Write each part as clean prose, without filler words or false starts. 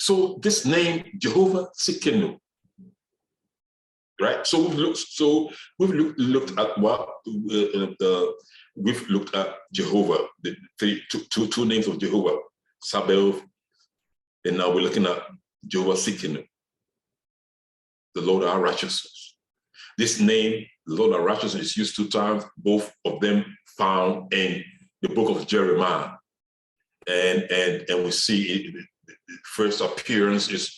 So this name, Jehovah Tsidkenu, right? So we've looked at what we've looked at Jehovah, the two names of Jehovah, Sabaoth, and now we're looking at Jehovah Tsidkenu, the Lord our righteousness. This name, the Lord our righteousness, is used 2 times, both of them found in the book of Jeremiah. And we see it, the first appearance is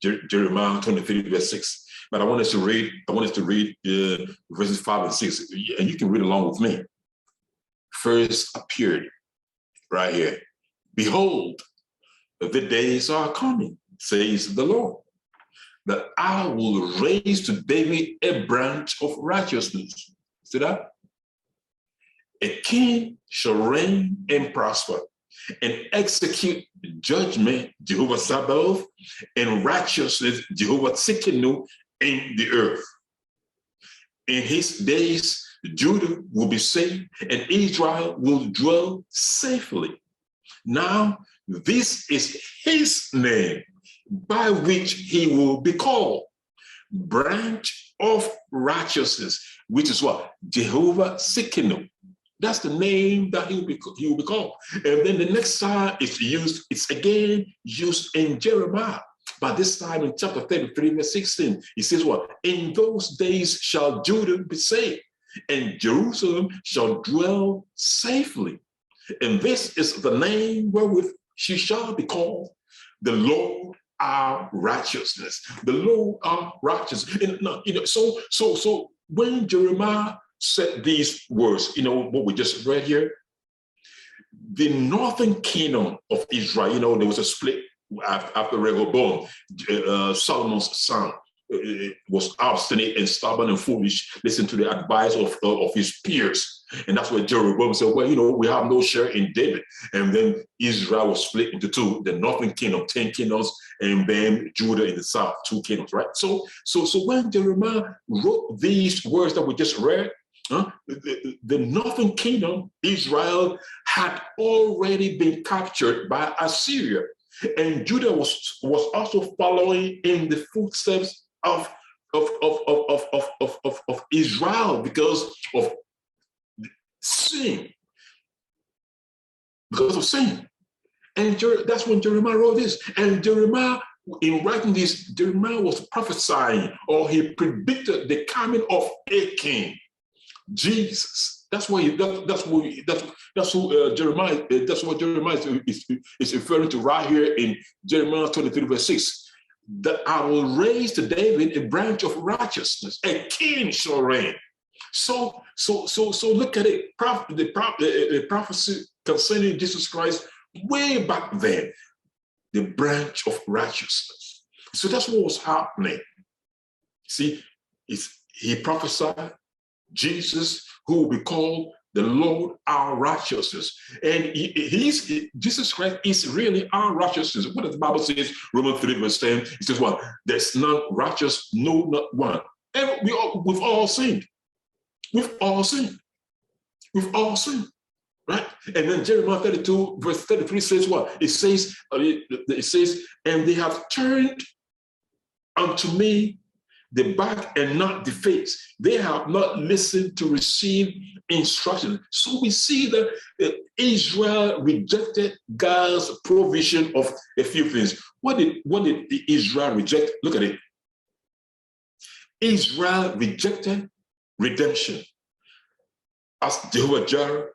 Jeremiah 23, verse 6. But I want us to read verses 5 and 6, and you can read along with me. First appeared right here. Behold, the days are coming, says the Lord, that I will raise to David a branch of righteousness. See that? A king shall reign and prosper and execute judgment, Jehovah Sabaoth, and righteousness, Jehovah Tsidkenu, in the earth. In his days, Judah will be saved and Israel will dwell safely. Now, this is his name by which he will be called, branch of righteousness, which is what? Jehovah Tsidkenu. That's the name that he will be called. And then the next time it's again used in Jeremiah. But this time in chapter 33, verse 16, he says what? In those days shall Judah be saved, and Jerusalem shall dwell safely. And this is the name wherewith she shall be called, the Lord our righteousness. The Lord our righteousness. And so when Jeremiah said these words, what we just read here, the northern kingdom of Israel, there was a split after Rehoboam, Solomon's son, was obstinate and stubborn and foolish, listened to the advice of his peers. And that's why Jeroboam said, well, we have no share in David. And then Israel was split into 2, the northern kingdom, 10 kingdoms, and then Judah in the south, 2 kingdoms, right? So when Jeremiah wrote these words that we just read, the northern kingdom, Israel, had already been captured by Assyria. And Judah was also following in the footsteps of Israel because of sin. Because of sin. And that's when Jeremiah wrote this. And Jeremiah, in writing this, Jeremiah was prophesying, or he predicted the coming of a king, Jesus. That's what Jeremiah is referring to right here in Jeremiah 23, verse 6. That I will raise to David a branch of righteousness, a king shall reign. So look at it. The prophecy concerning Jesus Christ way back then, the branch of righteousness. So that's what was happening. See, he prophesied Jesus, who will be called the Lord our righteousness. And Jesus Christ is really our righteousness. What does the Bible say? Romans 3, verse 10, it says what? There's none righteous, no, not one. And we've all sinned. We've all sinned. We've all sinned. Right? And then Jeremiah 32, verse 33 says what? It says, and they have turned unto me the back and not the face. They have not listened to receive instruction. So we see that Israel rejected God's provision of a few things. What did Israel reject? Look at it. Israel rejected redemption as Jehovah Jireh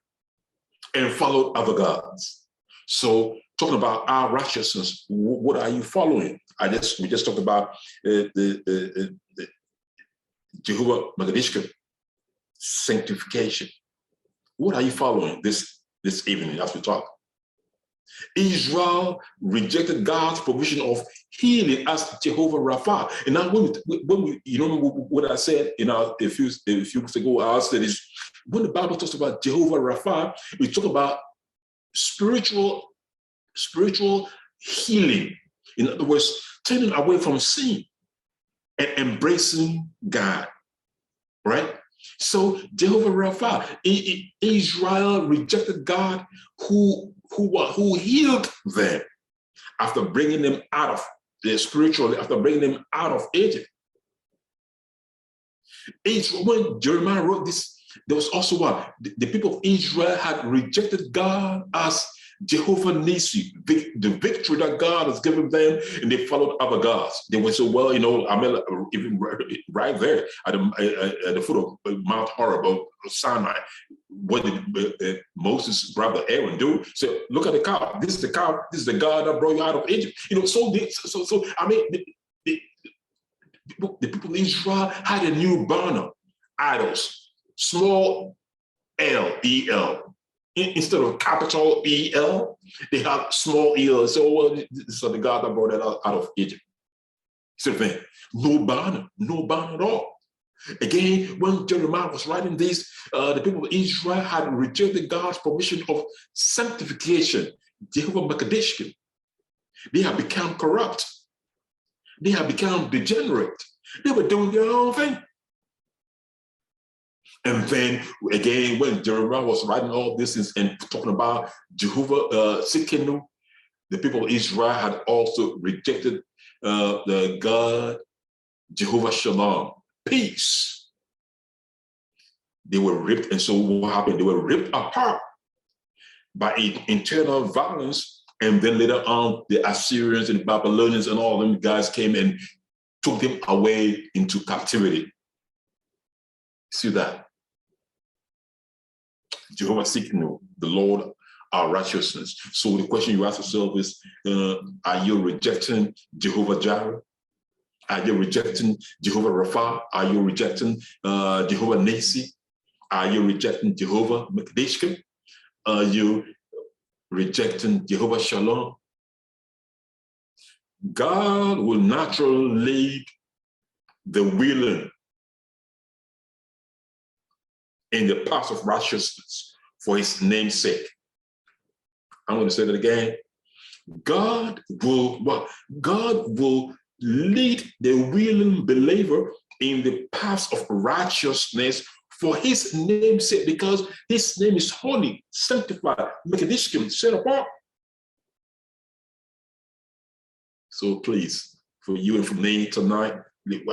and followed other gods. So talking about our righteousness, what are you following? We just talked about the Jehovah Magadishka, sanctification. What are you following this evening as we talk? Israel rejected God's provision of healing as Jehovah Rapha. And now when we you know what I said a few weeks ago, I said is when the Bible talks about Jehovah Rapha, we talk about spiritual healing. In other words, turning away from sin and embracing God, right? So Jehovah Rapha, Israel rejected God who healed them after bringing them out of spiritually, after bringing them out of Egypt. When Jeremiah wrote this, there was also what? The people of Israel had rejected God as Jehovah Nissi, the victory that God has given them, and they followed other gods. They went so well, I mean, even right there at the foot of Mount Horeb, Sinai, what did Moses' brother Aaron do? So look at the cow. This is the cow. This is the God that brought you out of Egypt. So I mean, the people of Israel had a new burner, idols, small L, E-L. Instead of capital E-L, they have small E-L. So, well, this is the God that brought that out of Egypt. So, no banner at all. Again, when Jeremiah was writing this, the people of Israel had rejected God's permission of sanctification, Jehovah Tsidkenu. They had become corrupt. They had become degenerate. They were doing their own thing. And then again, when Jeremiah was writing all this and talking about Jehovah Tsidkenu, the people of Israel had also rejected the God Jehovah Shalom, peace. They were ripped, and so what happened? They were ripped apart by internal violence, and then later on, the Assyrians and the Babylonians and all of them guys came and took them away into captivity. See that? Jehovah Tsidkenu, the Lord, our righteousness. So the question you ask yourself is, are you rejecting Jehovah Jireh? Are you rejecting Jehovah Rapha? Are you rejecting Jehovah Nissi? Are you rejecting Jehovah Tsidkenu? Are you rejecting Jehovah Shalom? God will naturally lead the willing in the path of righteousness for his name's sake. I'm going to say that again. God will lead the willing believer in the path of righteousness for his name's sake, because his name is holy, sanctified, Tsidkenu, set apart. So please, for you and for me tonight,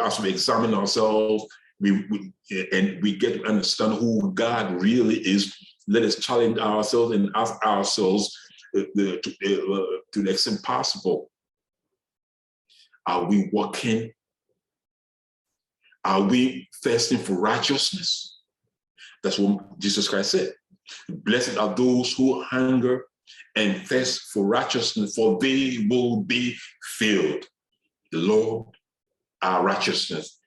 as we examine ourselves, we get to understand who God really is. Let us challenge ourselves and ask ourselves to the extent possible, are we walking? Are we thirsting for righteousness? That's what Jesus Christ said. Blessed are those who hunger and thirst for righteousness, for they will be filled. The Lord, our righteousness,